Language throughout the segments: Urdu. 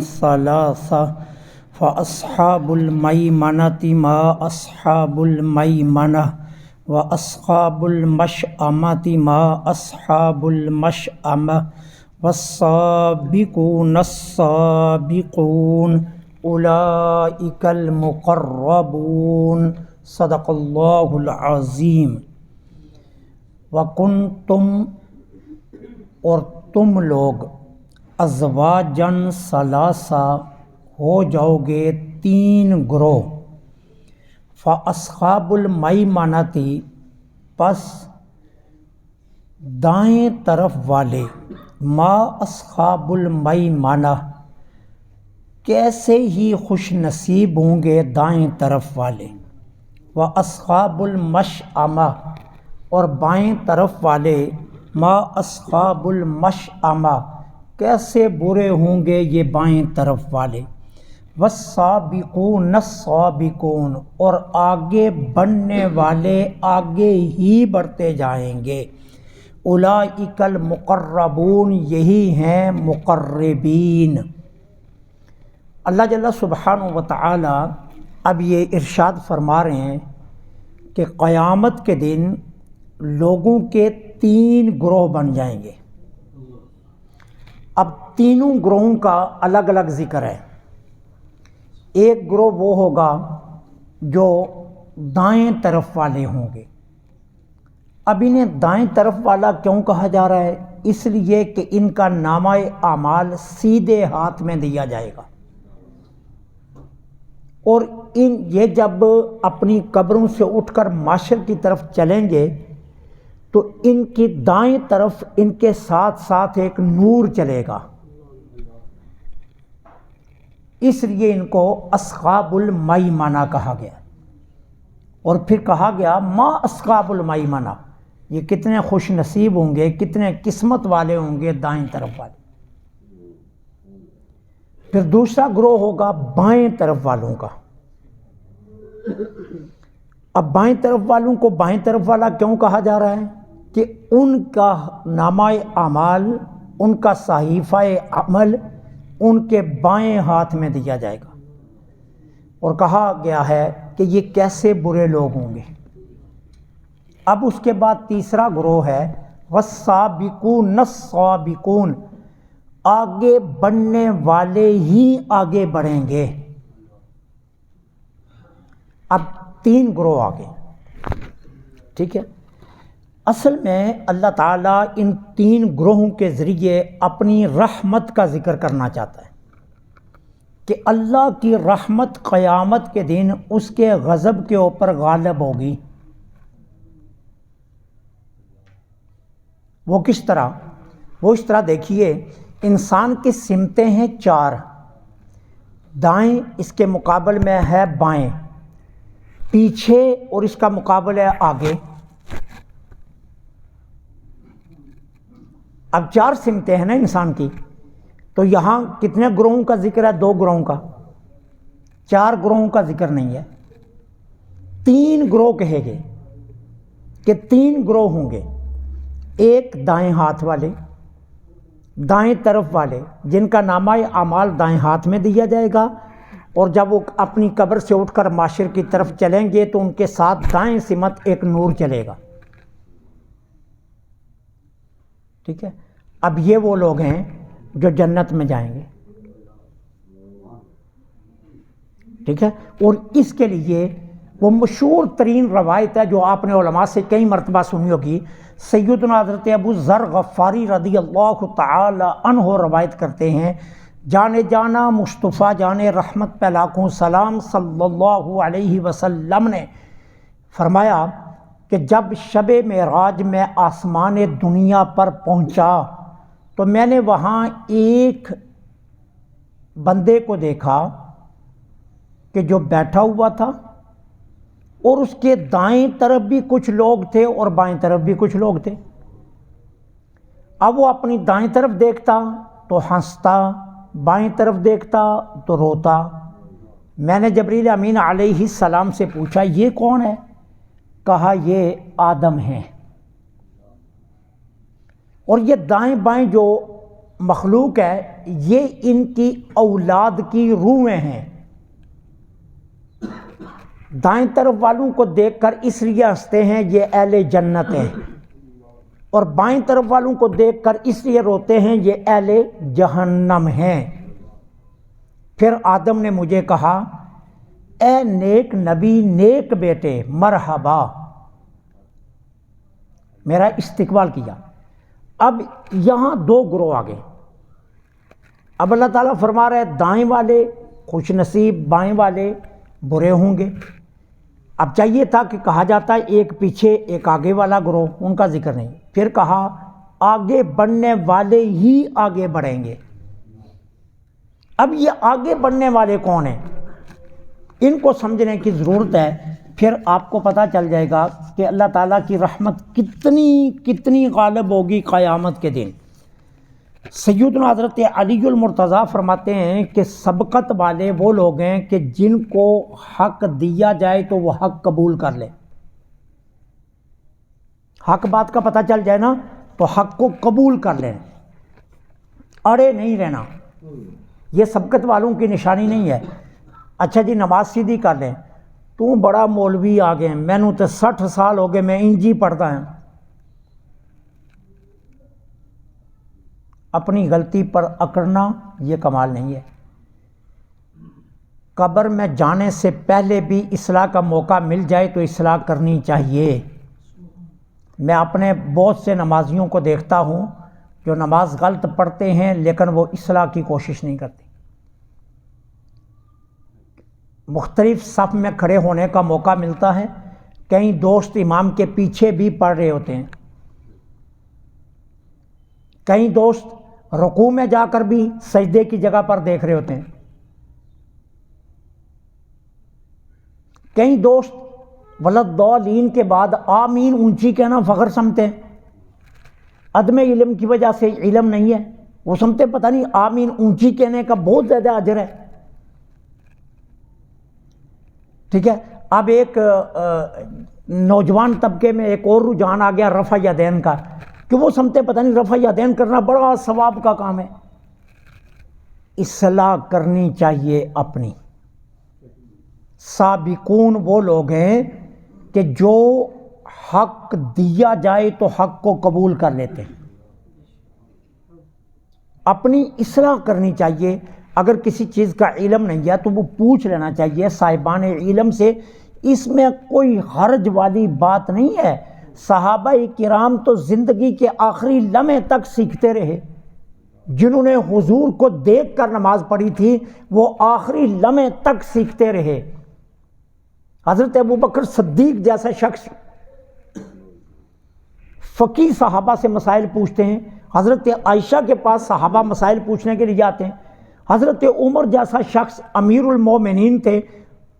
ثلاثة فأصحاب الميمنة ما أصحاب الميمنة وأصحاب المشأمة ما أصحاب المشأمة والسابقون السابقون أولئك المقربون صدق اللہ العظیم۔ وَكُنْتُمْ اور تم لوگ ازواجاً ثلاثہ ہو جاؤ گے تین گروہ، فَأَصْحَابُ الْمَيْمَنَةِ پس دائیں طرف والے، ما اصحاب المیمنہ کیسے ہی خوش نصیب ہوں گے دائیں طرف والے، وَأَصْحَابُ الْمَشْأَمَةِ اور بائیں طرف والے، ما اصحاب المشأمہ کیسے برے ہوں گے یہ بائیں طرف والے، والسابقون السابقون اور آگے بڑھنے والے آگے ہی بڑھتے جائیں گے، اولئک المقربون یہی ہیں مقربین۔ اللہ جل سبحانہ و تعالی اب یہ ارشاد فرما رہے ہیں کہ قیامت کے دن لوگوں کے تین گروہ بن جائیں گے۔ اب تینوں گروہوں کا الگ الگ ذکر ہے۔ ایک گروہ وہ ہوگا جو دائیں طرف والے ہوں گے۔ اب انہیں دائیں طرف والا کیوں کہا جا رہا ہے؟ اس لیے کہ ان کا نامہ اعمال سیدھے ہاتھ میں دیا جائے گا، اور یہ جب اپنی قبروں سے اٹھ کر معاشر کی طرف چلیں گے تو ان کی دائیں طرف ان کے ساتھ ساتھ ایک نور چلے گا، اس لیے ان کو اصحاب المیمنہ کہا گیا۔ اور پھر کہا گیا ما اصحاب المیمنہ، یہ کتنے خوش نصیب ہوں گے، کتنے قسمت والے ہوں گے دائیں طرف والے۔ پھر دوسرا گروہ ہوگا بائیں طرف والوں کا۔ اب بائیں طرف والوں کو بائیں طرف والا کیوں کہا جا رہا ہے؟ کہ ان کا نامہ اعمال، ان کا صحیفہ عمل ان کے بائیں ہاتھ میں دیا جائے گا، اور کہا گیا ہے کہ یہ کیسے برے لوگ ہوں گے۔ اب اس کے بعد تیسرا گروہ ہے والسابقون السابقون، آگے بڑھنے والے ہی آگے بڑھیں گے۔ اب تین گروہ آگے، ٹھیک ہے۔ اصل میں اللہ تعالیٰ ان تین گروہوں کے ذریعے اپنی رحمت کا ذکر کرنا چاہتا ہے کہ اللہ کی رحمت قیامت کے دن اس کے غضب کے اوپر غالب ہوگی۔ وہ کس طرح؟ وہ اس طرح دیکھیے، انسان کی سمتیں ہیں چار، دائیں اس کے مقابل میں ہے بائیں، پیچھے اور اس کا مقابل ہے آگے۔ اب چار سمتیں ہیں نا انسان کی، تو یہاں کتنے گروہوں کا ذکر ہے؟ دو گروہوں کا، چار گروہوں کا ذکر نہیں ہے۔ تین گروہ کہے گے کہ تین گروہ ہوں گے، ایک دائیں ہاتھ والے، دائیں طرف والے جن کا نامہ اعمال دائیں ہاتھ میں دیا جائے گا، اور جب وہ اپنی قبر سے اٹھ کر معاشر کی طرف چلیں گے تو ان کے ساتھ دائیں سمت ایک نور چلے گا، ٹھیک ہے۔ اب یہ وہ لوگ ہیں جو جنت میں جائیں گے، ٹھیک ہے۔ اور اس کے لیے وہ مشہور ترین روایت ہے جو آپ نے علماء سے کئی مرتبہ سنی ہوگی، سیدنا حضرت ابو ذر غفاری رضی اللہ تعالی عنہ روایت کرتے ہیں، جانے جانا مصطفیٰ جانے رحمت پہ لاکھوں سلام صلی اللہ علیہ وسلم نے فرمایا کہ جب شب معراج میں آسمان دنیا پر پہنچا تو میں نے وہاں ایک بندے کو دیکھا کہ جو بیٹھا ہوا تھا، اور اس کے دائیں طرف بھی کچھ لوگ تھے اور بائیں طرف بھی کچھ لوگ تھے۔ اب وہ اپنی دائیں طرف دیکھتا تو ہنستا، بائیں طرف دیکھتا تو روتا۔ میں نے جبریل امین علیہ السلام سے پوچھا یہ کون ہے؟ کہا یہ آدم ہیں۔ اور یہ دائیں بائیں جو مخلوق ہے یہ ان کی اولاد کی روحیں ہیں. دائیں طرف والوں کو دیکھ کر اس لیے ہنستے ہیں یہ اہل جنت ہیں، اور بائیں طرف والوں کو دیکھ کر اس لیے روتے ہیں یہ اہل جہنم ہیں. پھر آدم نے مجھے کہا اے نیک نبی، نیک بیٹے، مرحبا، میرا استقبال کیا. اب یہاں دو گروہ آگے. اب اللہ تعالیٰ فرما رہا ہے دائیں والے خوش نصیب، بائیں والے برے ہوں گے. اب چاہیے تھا کہ کہا جاتا ہے ایک پیچھے ایک آگے والا گروہ، ان کا ذکر نہیں. پھر کہا آگے بڑھنے والے ہی آگے بڑھیں گے. اب یہ آگے بڑھنے والے کون ہیں، ان کو سمجھنے کی ضرورت ہے. پھر آپ کو پتہ چل جائے گا کہ اللہ تعالیٰ کی رحمت کتنی غالب ہوگی قیامت کے دن. سیدنا حضرت علی المرتضیٰ فرماتے ہیں کہ سبقت والے وہ لوگ ہیں کہ جن کو حق دیا جائے تو وہ حق قبول کر لے. حق بات کا پتہ چل جائے نا تو حق کو قبول کر لیں، اڑے نہیں رہنا. یہ سبقت والوں کی نشانی نہیں ہے. اچھا جی نماز سیدھی کر لیں، تو بڑا مولوی آ گئے، میں نے تو 60 سال ہو گئے میں انجی پڑھتا ہوں. اپنی غلطی پر اکڑنا یہ کمال نہیں ہے. قبر میں جانے سے پہلے بھی اصلاح کا موقع مل جائے تو اصلاح کرنی چاہیے. میں اپنے بہت سے نمازیوں کو دیکھتا ہوں جو نماز غلط پڑھتے ہیں لیکن وہ اصلاح کی کوشش نہیں کرتے. مختلف صف میں کھڑے ہونے کا موقع ملتا ہے، کئی دوست امام کے پیچھے بھی پڑھ رہے ہوتے ہیں، کئی دوست رکوع میں جا کر بھی سجدے کی جگہ پر دیکھ رہے ہوتے ہیں، کئی دوست ولدالین کے بعد آمین اونچی کہنا فخر سمتے ہیں. عدم علم کی وجہ سے علم نہیں ہے، وہ سمتے پتہ نہیں آمین اونچی کہنے کا بہت زیادہ اجر ہے. ٹھیک ہے. اب ایک نوجوان طبقے میں ایک اور رجحان آ گیا رفع یدین کا، کہ وہ سمتے پتہ نہیں رفع یدین کرنا بڑا ثواب کا کام ہے. اصلاح کرنی چاہیے اپنی. سابقون وہ لوگ ہیں کہ جو حق دیا جائے تو حق کو قبول کر لیتے ہیں. اپنی اصلاح کرنی چاہیے. اگر کسی چیز کا علم نہیں ہے تو وہ پوچھ لینا چاہیے صاحبان علم سے. اس میں کوئی حرج والی بات نہیں ہے. صحابہ کرام تو زندگی کے آخری لمحے تک سیکھتے رہے. جنہوں نے حضور کو دیکھ کر نماز پڑھی تھی وہ آخری لمحے تک سیکھتے رہے. حضرت ابوبکر صدیق جیسا شخص فقیہ صحابہ سے مسائل پوچھتے ہیں. حضرت عائشہ کے پاس صحابہ مسائل پوچھنے کے لیے آتے ہیں. حضرت عمر جیسا شخص امیر المومنین تھے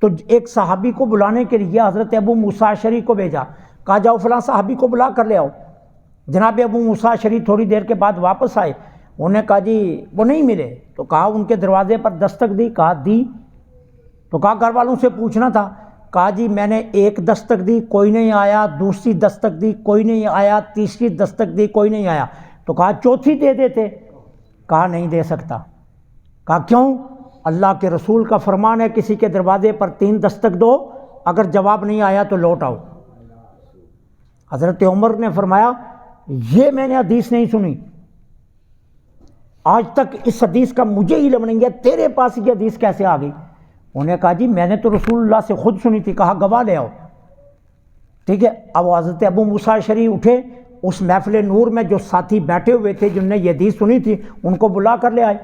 تو ایک صحابی کو بلانے کے لیے حضرت ابو موسیٰ اشعری کو بھیجا. کہا جاؤ فلاں صحابی کو بلا کر لے آؤ. جناب ابو موسیٰ اشعری تھوڑی دیر کے بعد واپس آئے. انہوں نے کہا جی وہ نہیں ملے. تو کہا ان کے دروازے پر دستک دی. کہا دی. تو کہا گھر والوں سے پوچھنا تھا. کہا جی میں نے ایک دستک دی کوئی نہیں آیا، دوسری دستک دی کوئی نہیں آیا، تیسری دستک دی کوئی نہیں آیا. تو کہا چوتھی دے دیتے. کہا نہیں دے سکتا. کہا کیوں؟ اللہ کے رسول کا فرمان ہے کسی کے دروازے پر 3 دستک دو، اگر جواب نہیں آیا تو لوٹ آؤ. حضرت عمر نے فرمایا یہ میں نے حدیث نہیں سنی، آج تک اس حدیث کا مجھے علم نہیں ہے، تیرے پاس یہ حدیث کیسے آ گئی؟ انہوں نے کہا جی میں نے تو رسول اللہ سے خود سنی تھی. کہا گواہ لے آؤ. ٹھیک ہے. اب حضرت ابو موسیٰ اشعری اٹھے، اس محفل نور میں جو ساتھی بیٹھے ہوئے تھے جنہوں نے یہ حدیث سنی تھی ان کو بلا کر لے آئے.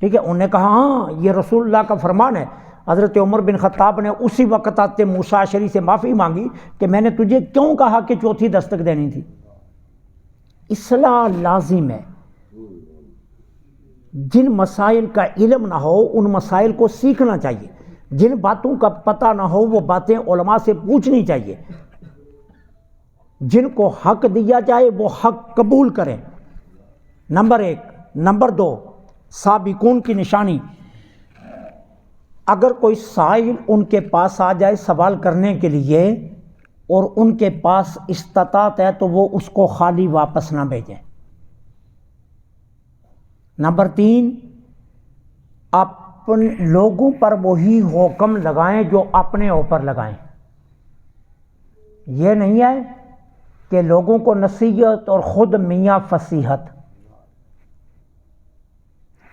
ٹھیک ہے. انہوں نے کہا ہاں یہ رسول اللہ کا فرمان ہے. حضرت عمر بن خطاب نے اسی وقت حضرت موسیٰ اشعری سے معافی مانگی کہ میں نے تجھے کیوں کہا کہ چوتھی دستک دینی تھی. اصلاح لازم ہے. جن مسائل کا علم نہ ہو ان مسائل کو سیکھنا چاہیے. جن باتوں کا پتہ نہ ہو وہ باتیں علماء سے پوچھنی چاہیے. جن کو حق دیا جائے وہ حق قبول کریں. نمبر 1. نمبر 2 سابقون کی نشانی. اگر کوئی سائل ان کے پاس آ جائے سوال کرنے کے لیے اور ان کے پاس استطاعت ہے تو وہ اس کو خالی واپس نہ بھیجیں. نمبر 3، اپنے لوگوں پر وہی حکم لگائیں جو اپنے اوپر لگائیں۔ یہ نہیں ہے کہ لوگوں کو نصیحت اور خود میاں فصیحت،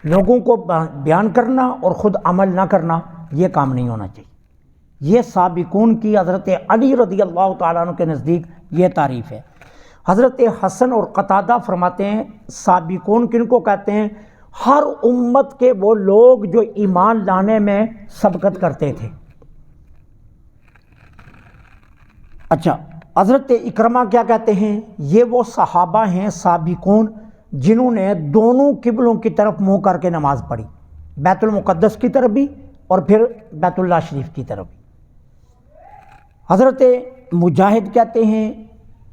لوگوں کو بیان کرنا اور خود عمل نہ کرنا، یہ کام نہیں ہونا چاہیے۔ یہ سابقون کی حضرت علی رضی اللہ تعالیٰ عنہ کے نزدیک یہ تعریف ہے۔ حضرت حسن اور قتادہ فرماتے ہیں سابقون کن کو کہتے ہیں؟ ہر امت کے وہ لوگ جو ایمان لانے میں سبقت کرتے تھے۔ اچھا، حضرت اکرمہ کیا کہتے ہیں؟ یہ وہ صحابہ ہیں سابقون جنہوں نے دونوں قبلوں کی طرف منہ کر کے نماز پڑھی، بیت المقدس کی طرف بھی اور پھر بیت اللہ شریف کی طرف بھی۔ حضرت مجاہد کہتے ہیں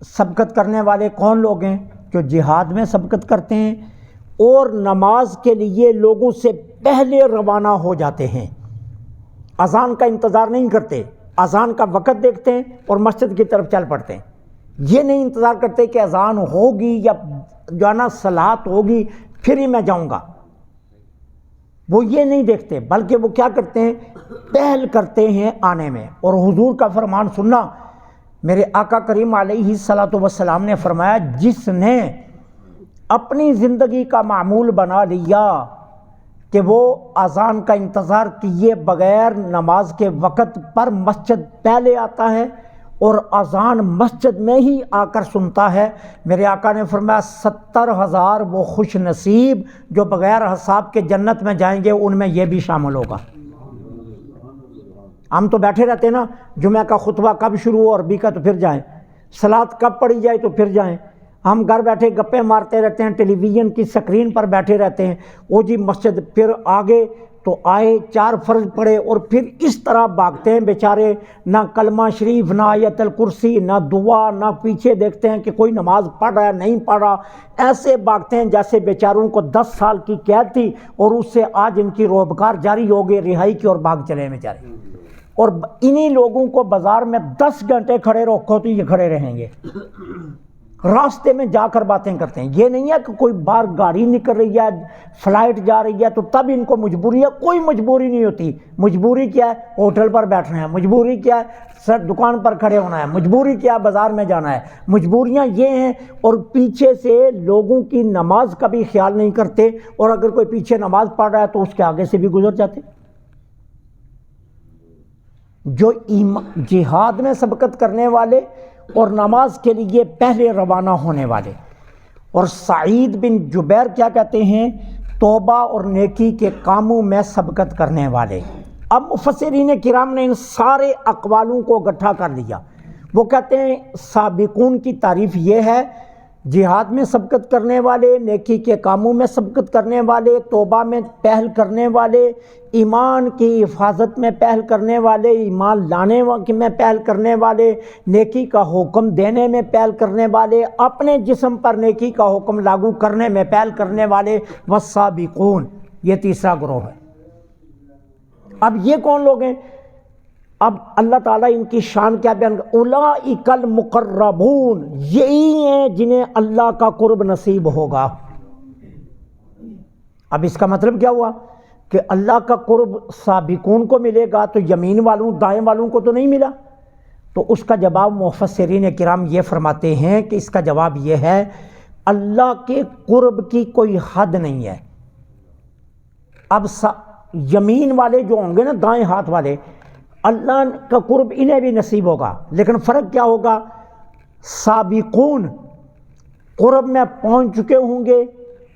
سبقت کرنے والے کون لوگ ہیں؟ جو جہاد میں سبقت کرتے ہیں اور نماز کے لیے لوگوں سے پہلے روانہ ہو جاتے ہیں، اذان کا انتظار نہیں کرتے، اذان کا وقت دیکھتے ہیں اور مسجد کی طرف چل پڑتے ہیں۔ یہ نہیں انتظار کرتے کہ اذان ہوگی یا جو ہے نا صلات ہوگی پھر ہی میں جاؤں گا، وہ یہ نہیں دیکھتے، بلکہ وہ کیا کرتے ہیں؟ پہل کرتے ہیں آنے میں۔ اور حضور کا فرمان سننا، میرے آقا کریم علیہ الصلوۃ والسلام نے فرمایا جس نے اپنی زندگی کا معمول بنا لیا کہ وہ اذان کا انتظار کیے بغیر نماز کے وقت پر مسجد پہلے آتا ہے اور اذان مسجد میں ہی آ کر سنتا ہے، میرے آقا نے فرمایا 70,000 وہ خوش نصیب جو بغیر حساب کے جنت میں جائیں گے، ان میں یہ بھی شامل ہوگا۔ ہم تو بیٹھے رہتے ہیں نا، جمعہ کا خطبہ کب شروع ہو عربی کا تو پھر جائیں، صلاۃ کب پڑھی جائے تو پھر جائیں، ہم گھر بیٹھے گپے مارتے رہتے ہیں، ٹیلی ویژن کی سکرین پر بیٹھے رہتے ہیں، وہ جی مسجد پھر آگے تو آئے 4 فرض پڑھے اور پھر اس طرح بھاگتے ہیں بیچارے، نہ کلمہ شریف، نہ آیت الکرسی، نہ دعا، نہ پیچھے دیکھتے ہیں کہ کوئی نماز پڑھ رہا ہے نہیں پڑھ رہا، ایسے بھاگتے ہیں جیسے بیچاروں کو 10 سال کی قید تھی اور اس سے آج ان کی روزگار جاری ہو گئی رہائی کی اور بھاگ چلے بیچارے۔ اور انہی لوگوں کو بازار میں 10 گھنٹے کھڑے رکھو تو یہ کھڑے رہیں گے، راستے میں جا کر باتیں کرتے ہیں۔ یہ نہیں ہے کہ کوئی باہر گاڑی نکل رہی ہے، فلائٹ جا رہی ہے تو تب ان کو مجبوری ہے، کوئی مجبوری نہیں ہوتی۔ مجبوری کیا ہے؟ ہوٹل پر بیٹھنا ہے، مجبوری کیا ہے؟ دکان پر کھڑے ہونا ہے، مجبوری کیا ہے؟ بازار میں جانا ہے۔ مجبوریاں یہ ہیں، اور پیچھے سے لوگوں کی نماز کا بھی خیال نہیں کرتے، اور اگر کوئی پیچھے نماز پڑھ رہا ہے تو اس کے آگے سے بھی گزر جاتے۔ جو جہاد میں سبقت کرنے والے اور نماز کے لیے پہلے روانہ ہونے والے۔ اور سعید بن جبیر کیا کہتے ہیں؟ توبہ اور نیکی کے کاموں میں سبقت کرنے والے۔ اب مفسرین کرام نے ان سارے اقوالوں کو اکٹھا کر لیا، وہ کہتے ہیں سابقون کی تعریف یہ ہے: جہاد میں سبقت کرنے والے، نیکی کے کاموں میں سبقت کرنے والے، توبہ میں پہل کرنے والے، ایمان کی حفاظت میں پہل کرنے والے، ایمان لانے میں پہل کرنے والے، نیکی کا حکم دینے میں پہل کرنے والے، اپنے جسم پر نیکی کا حکم لاگو کرنے میں پہل کرنے والے، والسابقون، یہ تیسرا گروہ ہے۔ اب یہ کون لوگ ہیں؟ اب اللہ تعالیٰ ان کی شان کیا بیان کر، اولئک المقربون، یہی ہیں جنہیں اللہ کا قرب نصیب ہوگا۔ اب اس کا مطلب کیا ہوا کہ اللہ کا قرب سابقون کو ملے گا تو یمین والوں دائیں والوں کو تو نہیں ملا؟ تو اس کا جواب مفسرین کرام یہ فرماتے ہیں کہ اس کا جواب یہ ہے اللہ کے قرب کی کوئی حد نہیں ہے۔ اب یمین والے جو ہوں گے نا، دائیں ہاتھ والے، اللہ کا قرب انہیں بھی نصیب ہوگا، لیکن فرق کیا ہوگا؟ سابقون قرب میں پہنچ چکے ہوں گے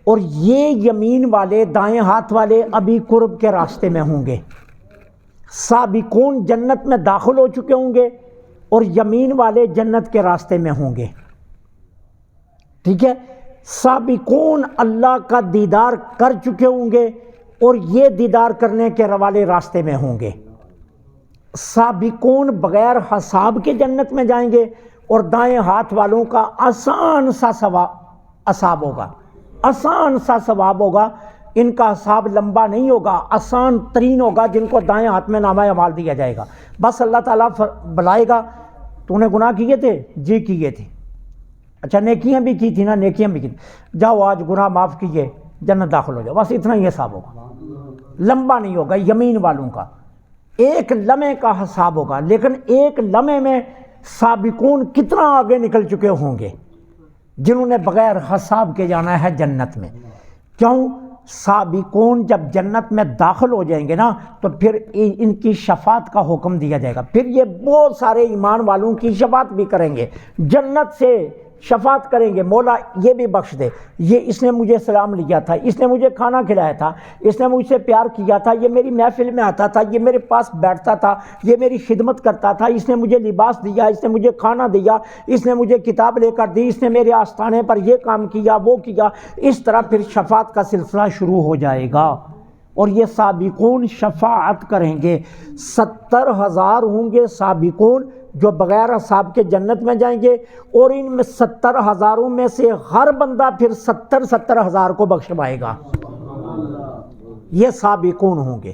اور یہ یمین والے دائیں ہاتھ والے ابھی قرب کے راستے میں ہوں گے۔ سابقون جنت میں داخل ہو چکے ہوں گے اور یمین والے جنت کے راستے میں ہوں گے، ٹھیک ہے؟ سابقون اللہ کا دیدار کر چکے ہوں گے اور یہ دیدار کرنے کے والے راستے میں ہوں گے۔ سابقون بغیر حساب کے جنت میں جائیں گے اور دائیں ہاتھ والوں کا آسان سا حساب ہوگا، آسان سا ثواب ہوگا، ان کا حساب لمبا نہیں ہوگا، آسان ترین ہوگا، جن کو دائیں ہاتھ میں نامہ اعمال دیا جائے گا۔ بس اللہ تعالیٰ بلائے گا، تو نے گناہ کیے تھے؟ جی کیے تھے۔ اچھا نیکیاں بھی کی تھی نا؟ نیکیاں بھی کی تھی، جاؤ آج گناہ معاف کیے، جنت داخل ہو جاؤ، بس اتنا ہی حساب ہوگا، لمبا نہیں ہوگا یمین والوں کا، ایک لمحے کا حساب ہوگا، لیکن ایک لمحے میں سابقون کتنا آگے نکل چکے ہوں گے جنہوں نے بغیر حساب کے جانا ہے جنت میں۔ کیوں؟ سابقون جب جنت میں داخل ہو جائیں گے نا تو پھر ان کی شفاعت کا حکم دیا جائے گا، پھر یہ بہت سارے ایمان والوں کی شفاعت بھی کریں گے، جنت سے شفاعت کریں گے، مولا یہ بھی بخش دے، یہ اس نے مجھے سلام لیا تھا، اس نے مجھے کھانا کھلایا تھا، اس نے مجھ سے پیار کیا تھا، یہ میری محفل میں آتا تھا، یہ میرے پاس بیٹھتا تھا، یہ میری خدمت کرتا تھا، اس نے مجھے لباس دیا، اس نے مجھے کھانا دیا، اس نے مجھے کتاب لے کر دی، اس نے میرے آستانے پر یہ کام کیا وہ کیا۔ اس طرح پھر شفاعت کا سلسلہ شروع ہو جائے گا، اور یہ سابقون شفاعت کریں گے۔ 70,000 ہوں گے سابقون جو بغیر حساب کے جنت میں جائیں گے، اور ان میں 70,000 میں سے ہر بندہ پھر 70,000 کو بخشوائے گا، یہ سابقون ہوں گے۔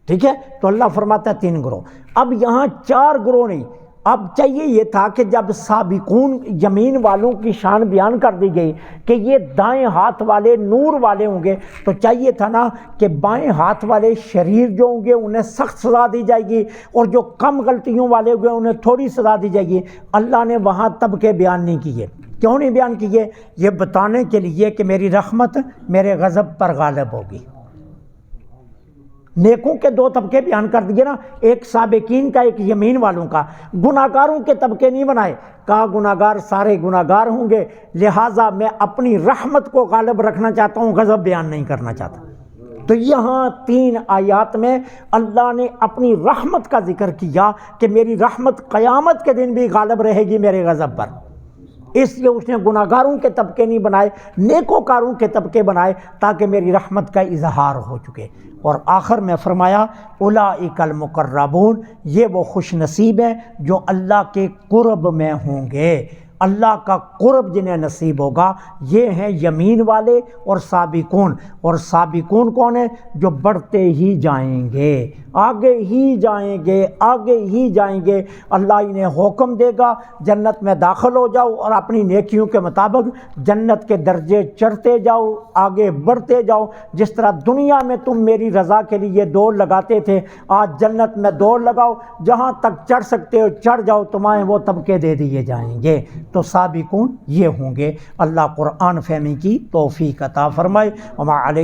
ٹھیک ہے، تو اللہ فرماتا ہے 3 گروہ۔ اب یہاں 4 گروہ نہیں، اب چاہیے یہ تھا کہ جب سابقون یمین والوں کی شان بیان کر دی گئی کہ یہ دائیں ہاتھ والے نور والے ہوں گے، تو چاہیے تھا نا کہ بائیں ہاتھ والے شریر جو ہوں گے انہیں سخت سزا دی جائے گی، اور جو کم غلطیوں والے ہوں گے انہیں تھوڑی سزا دی جائے گی۔ اللہ نے وہاں طبقے بیان نہیں کیے۔ کیوں نہیں بیان کیے؟ یہ بتانے کے لیے کہ میری رحمت میرے غضب پر غالب ہوگی۔ نیکوں کے 2 طبقے بیان کر دیے نا، ایک سابقین کا، ایک یمین والوں کا۔ گناہگاروں کے طبقے نہیں بنائے، کہا گناہگار سارے گناہگار ہوں گے، لہٰذا میں اپنی رحمت کو غالب رکھنا چاہتا ہوں، غضب بیان نہیں کرنا چاہتا۔ تو یہاں 3 آیات میں اللہ نے اپنی رحمت کا ذکر کیا کہ میری رحمت قیامت کے دن بھی غالب رہے گی میرے غضب پر، اس لیے اس نے گناہگاروں کے طبقے نہیں بنائے، نیکوکاروں کے طبقے بنائے تاکہ میری رحمت کا اظہار ہو چکے۔ اور آخر میں فرمایا اولئک المقربون، یہ وہ خوش نصیب ہیں جو اللہ کے قرب میں ہوں گے، اللہ کا قرب جنہیں نصیب ہوگا، یہ ہیں یمین والے اور سابقون۔ اور سابقون کون ہیں؟ جو بڑھتے ہی جائیں گے، آگے ہی جائیں گے، آگے ہی جائیں گے۔ اللہ انہیں حکم دے گا جنت میں داخل ہو جاؤ، اور اپنی نیکیوں کے مطابق جنت کے درجے چڑھتے جاؤ، آگے بڑھتے جاؤ۔ جس طرح دنیا میں تم میری رضا کے لیے دوڑ لگاتے تھے، آج جنت میں دوڑ لگاؤ، جہاں تک چڑھ سکتے ہو چڑھ جاؤ، تمہیں وہ طبقے دے دیے جائیں گے۔ تو سابقون یہ ہوں گے۔ اللہ قرآن فہمی کی توفیق عطا فرمائے۔ وما علیہ